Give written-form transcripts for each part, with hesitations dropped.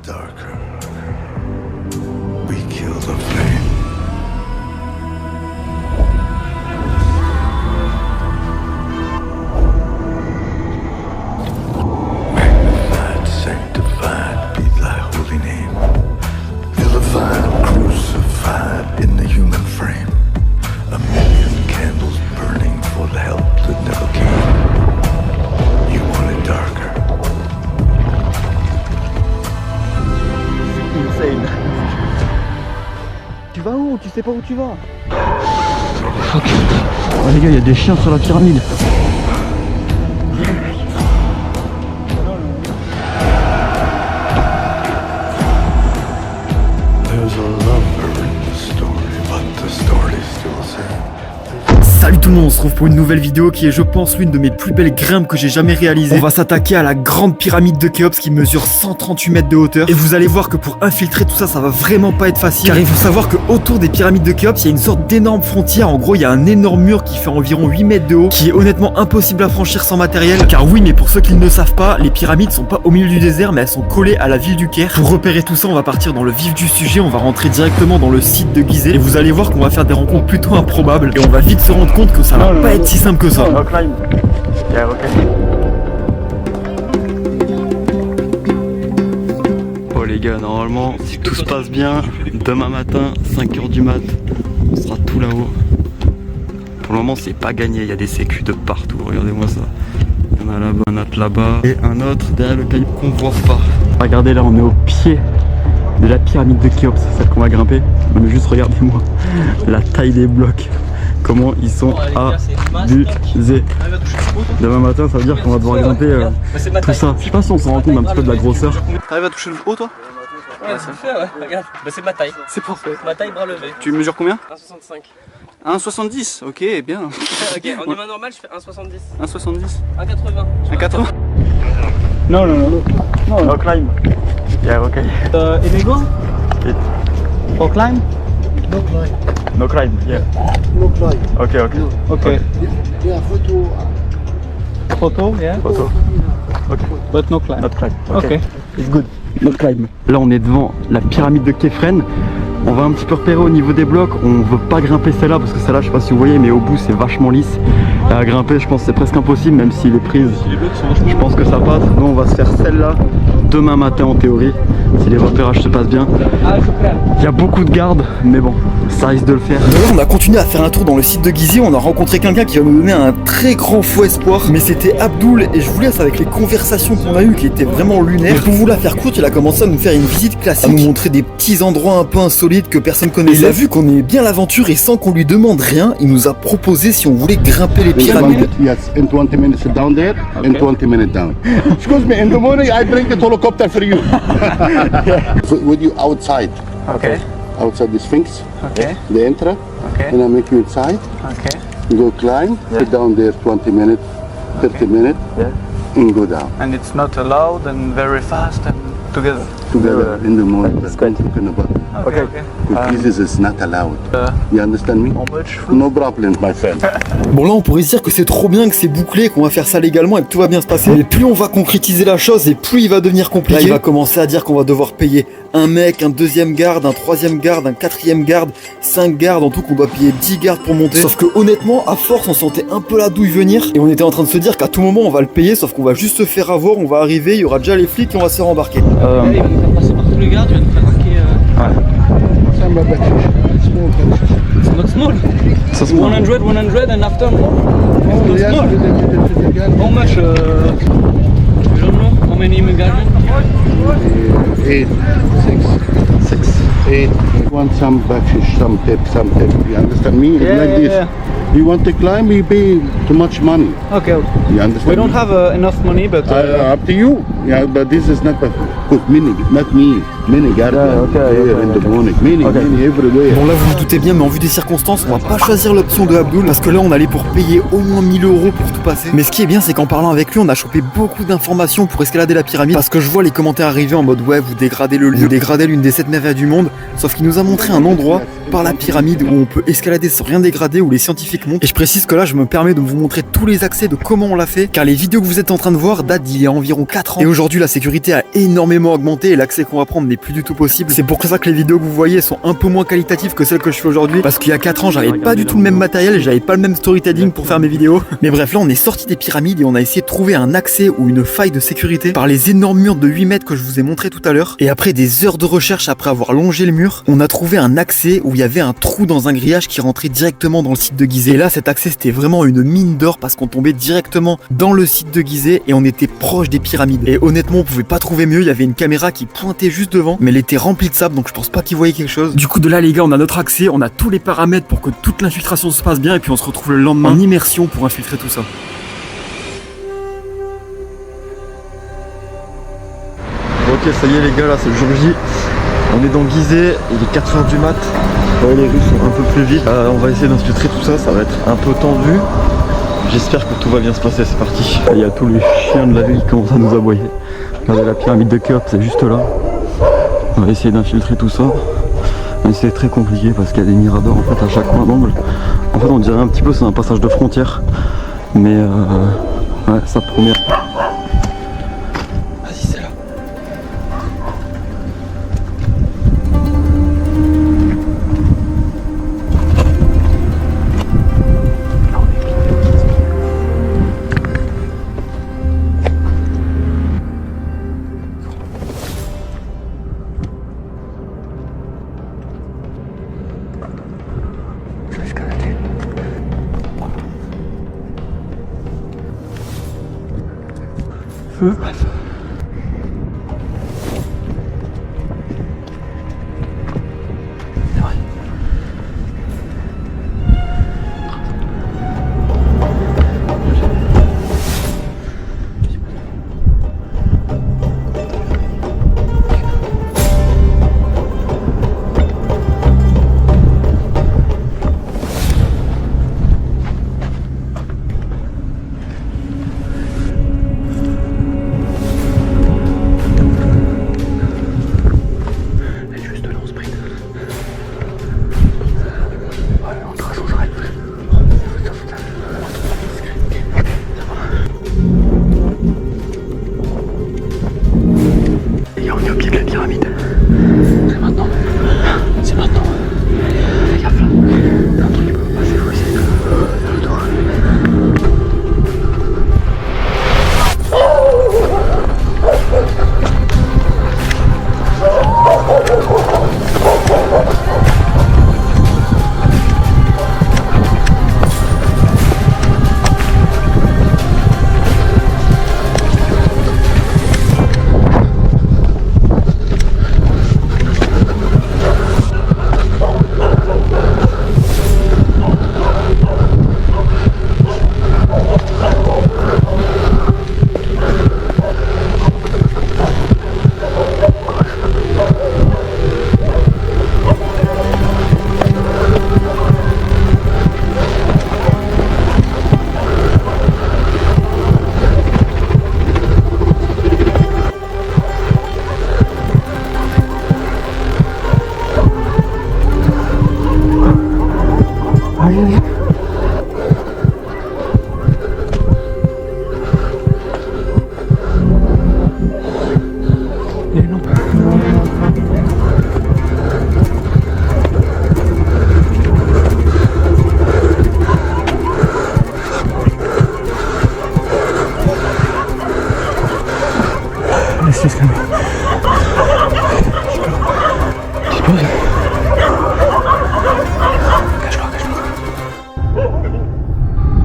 darker. We kill the flame. Magnified, sanctified be thy holy name. Vilified, crucified in the human frame. A million candles burning for the help that never came. You want it darker. Insane. Tu vas où? Tu sais pas où tu vas? Fuck. Oh les gars, il y a des chiens sur la pyramide. There's a lover in the story, but the story's still the same. Salut tout le monde, on se retrouve pour une nouvelle vidéo qui est je pense l'une de mes plus belles grimpes que j'ai jamais réalisées. On va s'attaquer à la grande pyramide de Khéops qui mesure 138 mètres de hauteur. Et vous allez voir que pour infiltrer tout ça, ça va vraiment pas être facile. Car il faut savoir que autour des pyramides de Khéops, il y a une sorte d'énorme frontière. En gros, il y a un énorme mur qui fait environ 8 mètres de haut, qui est honnêtement impossible à franchir sans matériel. Car oui, mais pour ceux qui ne le savent pas, les pyramides sont pas au milieu du désert, mais elles sont collées à la ville du Caire. Pour repérer tout ça, on va partir dans le vif du sujet. On va rentrer directement dans le site de Gizeh. Et vous allez voir qu'on va faire des rencontres plutôt improbables. Et on va vite se rendre compte que ça va pas être si simple que ça. No climb. Yeah, okay. Oh les gars, normalement, si tout se passe bien, demain matin, 5h du mat, on sera tout là-haut. Pour le moment, c'est pas gagné, il y a des sécus de partout, regardez-moi ça. Il y en a là-bas, un autre là-bas, et un autre derrière le caillou qu'on voit pas. Regardez là, on est au pied de la pyramide de Khéops, c'est celle qu'on va grimper. Mais juste regardez-moi la taille des blocs. Comment ils sont abusés. Demain matin, ça veut dire qu'on va devoir grimper tout ça. Je sais pas si on s'en rend compte un petit peu de la grosseur. T'arrives à toucher le haut, toi? Ouais, c'est fait, ouais, regarde. Bah, c'est ma taille. C'est parfait. Ma taille, bras levé. Tu mesures combien? 1,65. 1,70, ok, bien. Ok, en humain normal, je fais 1,70. 1,70. 1,80. 1,80. Non, no climb. Yeah, okay. Illegal? For climb? No climb. No climb, yeah. No climb. Okay. Okay. Yeah, photo. Photo, yeah. Photo. Okay. But no climb. Not climb. Okay. It's good. Not climb. Là, on est devant la pyramide de Khéphren. On va un petit peu repérer au niveau des blocs. On veut pas grimper celle-là parce que celle-là, je sais pas si vous voyez, mais au bout c'est vachement lisse. Et à grimper, je pense que c'est presque impossible, même si les prises, je pense que ça passe. Nous, on va se faire celle-là demain matin en théorie, si les repérages se passent bien. Il y a beaucoup de gardes, mais bon, ça risque de le faire. D'ailleurs, on a continué à faire un tour dans le site de Gizeh. On a rencontré quelqu'un qui va nous donner un très grand faux espoir, mais c'était Abdoul. Et je vous laisse avec les conversations qu'on a eues qui étaient vraiment lunaires. Mais pour vous la faire courte, il a commencé à nous faire une visite classique, à nous montrer des petits endroits un peu insolites que personne connaissait. Il a vu qu'on aimait bien l'aventure et sans qu'on lui demande rien, il nous a proposé si on voulait grimper les pyramides. Yes, in 20 minutes down there, in 20 minutes down. Excuse me, in the morning I bring the helicopter for you. With you outside. Okay. Outside the Sphinx. Okay. The entrance. Okay. And I make you inside. Okay. You go climb, sit down there 20 minutes, 30 minutes, and go down. And it's not allowed and very fast and together. Together in the morning. That's good. Okay. This is not allowed. You understand me? How much food? No problem, my friend. Bon là on pourrait se dire que c'est trop bien, que c'est bouclé, qu'on va faire ça légalement et que tout va bien se passer. Mais plus on va concrétiser la chose et plus il va devenir compliqué. Là, il va commencer à dire qu'on va devoir payer un mec, un deuxième garde, un troisième garde, un quatrième garde, 5 gardes, en tout qu'on doit payer 10 gardes pour monter. Sauf que honnêtement, à force on sentait un peu la douille venir et on était en train de se dire qu'à tout moment on va le payer, sauf qu'on va juste se faire avoir, on va arriver, il y aura déjà les flics et on va se faire embarquer. Il va nous faire passer par tous les gardes, il va nous faire marquer. It's not small. 100, 100 and after more. It's not small. How much? I don't know. How many garden? 8, 6, 8. Want some backshish, some tip. You understand me? Like this. You want to climb, you pay too much money. Okay. You understand? We don't me? have enough money, but Up to you. Yeah, but this is not me, not me. Many gardens here in the morning. Many everywhere. Bon là vous vous doutez bien, mais en vue des circonstances, on va pas choisir l'option de Abdul parce que là on allait pour payer au moins 1000 € pour tout passer. Mais ce qui est bien, c'est qu'en parlant avec lui, on a chopé beaucoup d'informations pour escalader la pyramide. Parce que je vois les commentaires arriver en mode ouais, vous dégradez le lieu, vous dégradez l'une des 7 merveilles du monde. Sauf qu'il nous a montré un endroit par la pyramide où on peut escalader sans rien dégrader, où les scientifiques montent. Et je précise que là je me permets de vous montrer tous les accès de comment on l'a fait, car les vidéos que vous êtes en train de voir datent d'il y a environ 4 ans. Et aujourd'hui la sécurité a énormément augmenté et l'accès qu'on va prendre n'est plus du tout possible. C'est pour ça que les vidéos que vous voyez sont un peu moins qualitatives que celles que je fais aujourd'hui, parce qu'il y a 4 ans j'avais pas du tout le même matériel et j'avais pas le même storytelling pour faire mes vidéos. Mais bref, là on est sorti des pyramides et on a essayé de trouver un accès ou une faille de sécurité par les énormes murs de 8 mètres que je vous ai montré tout à l'heure. Et après des heures de recherche, après avoir longé le mur, on a trouvé un accès où il y avait un trou dans un grillage qui rentrait directement dans le site de Gizeh. Et là cet accès c'était vraiment une mine d'or parce qu'on tombait directement dans le site de Gizeh et on était proche des pyramides. Et honnêtement on pouvait pas trouver mieux, il y avait une caméra qui pointait juste devant, mais elle était remplie de sable donc je pense pas qu'ils voyaient quelque chose. Du coup de là les gars, on a notre accès, on a tous les paramètres pour que toute l'infiltration se passe bien et puis on se retrouve le lendemain en immersion pour infiltrer tout ça. Ok, ça y est les gars, là c'est le jour J. On est dans Gizeh, il est 4 h du mat. Ouais, les rues sont un peu plus vides. On va essayer d'infiltrer tout ça, ça va être un peu tendu. J'espère que tout va bien se passer, c'est parti. Il y a tous les chiens de la ville qui commencent à nous aboyer. Regardez la pyramide de Khéops, c'est juste là. On va essayer d'infiltrer tout ça. Mais c'est très compliqué parce qu'il y a des miradors en fait à chaque coin d'angle. En fait on dirait un petit peu c'est un passage de frontière. Mais ouais, ça promet. Vas-y, c'est là. Bref.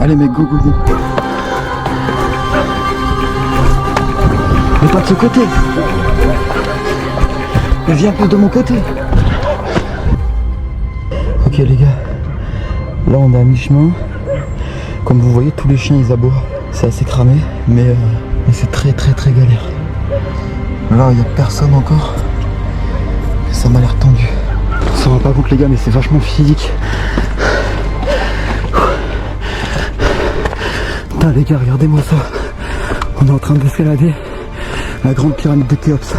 Allez mec, go go go. Mais pas de ce côté. Mais viens plus de mon côté. Ok les gars, là on est à mi-chemin. Comme vous voyez, tous les chiens ils aboient. C'est assez cramé, mais c'est très galère. Là il n'y a personne encore. Ça m'a l'air tendu. On s'en rend pas compte les gars, mais c'est vachement physique. Putain les gars, regardez-moi ça. On est en train d'escalader la grande pyramide de Khéops.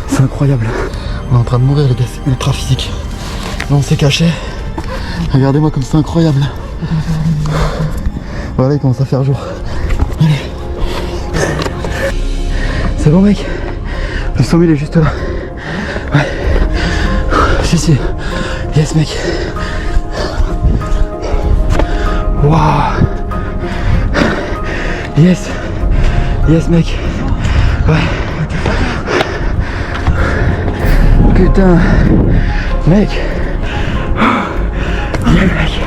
C'est incroyable. On est en train de mourir les gars, c'est ultra physique. Là on s'est caché. Regardez-moi comme c'est incroyable. Voilà, il commence à faire jour. Allez. C'est bon mec? Le sommet il est juste là. Ouais. Si. Yes mec. Waouh. Yes mec. Ouais. Putain. Mec. Yeah, mec.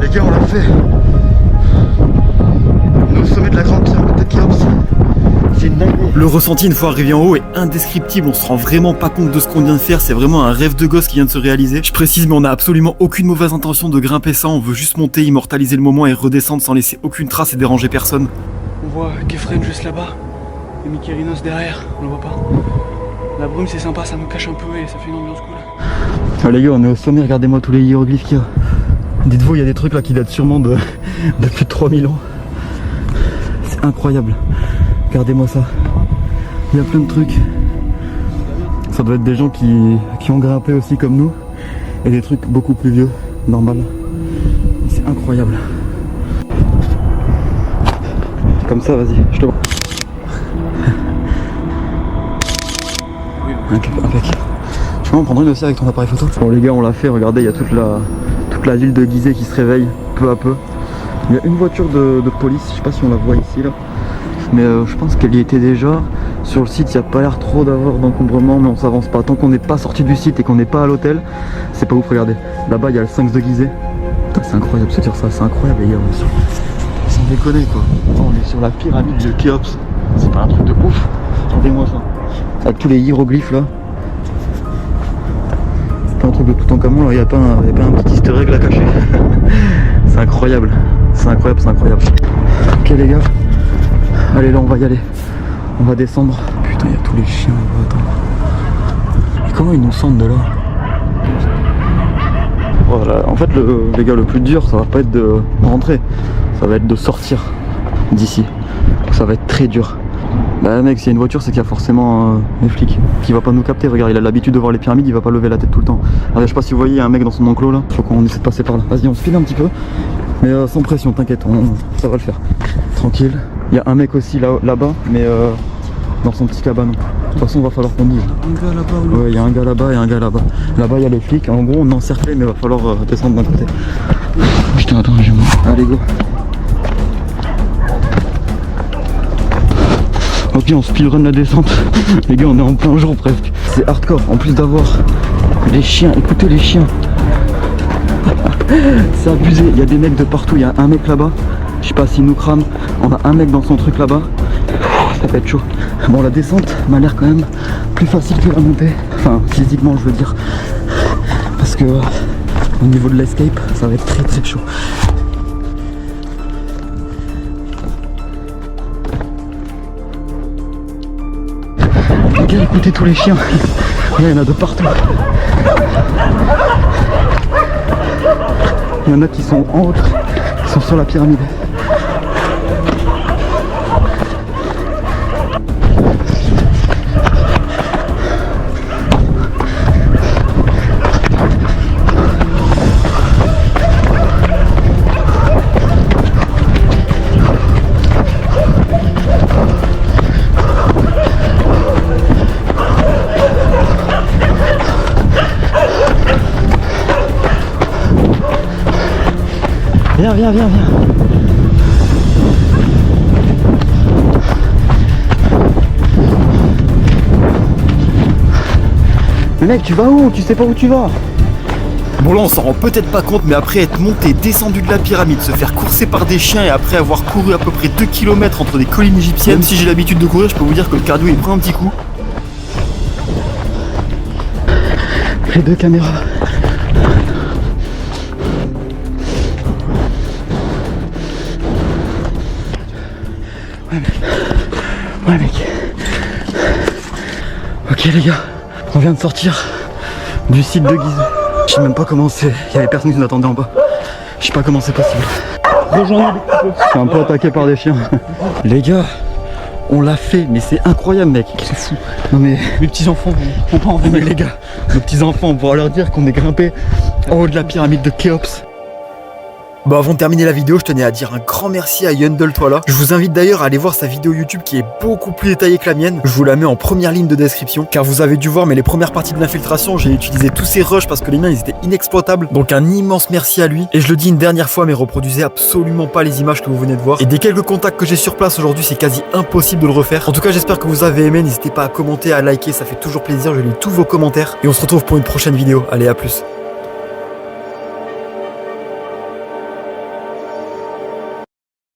Les gars on l'a fait. On est au sommet de la grande pyramide de Khéops. C'est une dinguerie. Le ressenti une fois arrivé en haut est indescriptible, on se rend vraiment pas compte de ce qu'on vient de faire, c'est vraiment un rêve de gosse qui vient de se réaliser. Je précise mais on a absolument aucune mauvaise intention de grimper ça, on veut juste monter, immortaliser le moment et redescendre sans laisser aucune trace et déranger personne. On voit Kefren juste là-bas. Et Mykérinos derrière, on le voit pas. La brume c'est sympa, ça nous cache un peu et ça fait une ambiance cool. Ah, les gars on est au sommet, regardez-moi tous les hiéroglyphes qu'il y a. Dites-vous il y a des trucs là qui datent sûrement de plus de 3000 ans. C'est incroyable. Regardez-moi ça. Il y a plein de trucs. Ça doit être des gens qui ont grimpé aussi comme nous. Et des trucs beaucoup plus vieux, normal. C'est incroyable. Comme ça, vas-y, je te vois. Impec. Tu peux en prendre une aussi avec ton appareil photo? Bon les gars on l'a fait, regardez, il y a toute la ville de Gizeh qui se réveille peu à peu. Il y a une voiture de police, je sais pas si on la voit ici là. Mais je pense qu'elle y était déjà. Sur le site il n'y a pas l'air trop d'avoir d'encombrement, mais on s'avance pas. Tant qu'on n'est pas sorti du site et qu'on n'est pas à l'hôtel, c'est pas ouf, regardez. Là-bas il y a le Sphinx de Gizeh. Putain c'est incroyable de se dire ça, c'est incroyable les gars. Sans déconner quoi. On est sur la pyramide de Khéops. C'est pas un truc de ouf. Regardez-moi ça. Avec tous les hiéroglyphes là. C'est pas un truc de tout en camon là, il n'y a pas un petit easter egg là caché. C'est incroyable. C'est incroyable. Ok les gars. Allez là on va y aller. On va descendre. Putain il y a tous les chiens là-bas, attends. Mais comment ils nous sentent de là? Voilà, en fait les gars le plus dur ça va pas être de rentrer. Ça va être de sortir d'ici. Ça va être très dur. Bah mec, s'il y a une voiture c'est qu'il y a forcément des flics qui va pas nous capter. Regarde, il a l'habitude de voir les pyramides, il va pas lever la tête tout le temps. Regardez, je sais pas si vous voyez, il y a un mec dans son enclos là. Faut qu'on essaie de passer par là. Vas-y, on speed un petit peu. Mais sans pression, t'inquiète, ça va le faire. Tranquille. Il y a un mec aussi là-bas, mais dans son petit cabanon. De toute façon, il va falloir qu'on y aille. Un gars là-bas, Ouais, il y a un gars là-bas et un gars là-bas. Là-bas, il y a les flics. En gros, on est encerclé, mais il va falloir descendre d'un côté. Putain, attends, j'ai mort. Allez, go. Ok, on speedrun la descente. Les gars, on est en plein jour presque. C'est hardcore. En plus d'avoir les chiens, écoutez les chiens. C'est abusé. Il y a des mecs de partout. Il y a un mec là-bas. Je sais pas s'il nous crame. On a un mec dans son truc là-bas. Ça va être chaud. Bon, la descente m'a l'air quand même plus facile que la montée. Enfin, physiquement, je veux dire. Parce que au niveau de l'escape, ça va être très chaud. Écoutez tous les chiens, il y en a de partout. Il y en a qui sont en haut, qui sont sur la pyramide. Viens. Mais mec, tu vas où? Tu sais pas où tu vas? Bon là on s'en rend peut-être pas compte, mais après être monté, descendu de la pyramide, se faire courser par des chiens et après avoir couru à peu près 2 km entre des collines égyptiennes, même si j'ai l'habitude de courir, je peux vous dire que le cardio il prend un petit coup. Les deux caméras. Ouais mec. Ok les gars, on vient de sortir du site de Gizeh. Je sais même pas comment c'est, il y avait personne qui nous attendait en bas. Je sais pas comment c'est possible. Rejoignez dès que tu peux. Je suis un peu attaqué par des chiens. Les gars, on l'a fait, mais c'est incroyable mec. C'est fou. Non mais, Mes petits enfants vont pas en mais venir. les gars, nos petits enfants, on pourra leur dire qu'on est grimpé en haut de la pyramide de Khéops. Bon, avant de terminer la vidéo, je tenais à dire un grand merci à Yundle Toila. Je vous invite d'ailleurs à aller voir sa vidéo YouTube qui est beaucoup plus détaillée que la mienne. Je vous la mets en première ligne de description, car vous avez dû voir, mais les premières parties de l'infiltration, j'ai utilisé tous ces rushs parce que les miens ils étaient inexploitables. Donc un immense merci à lui. Et je le dis une dernière fois, mais reproduisez absolument pas les images que vous venez de voir. Et des quelques contacts que j'ai sur place aujourd'hui, c'est quasi impossible de le refaire. En tout cas, j'espère que vous avez aimé. N'hésitez pas à commenter, à liker, ça fait toujours plaisir. Je lis tous vos commentaires. Et on se retrouve pour une prochaine vidéo. Allez, à plus.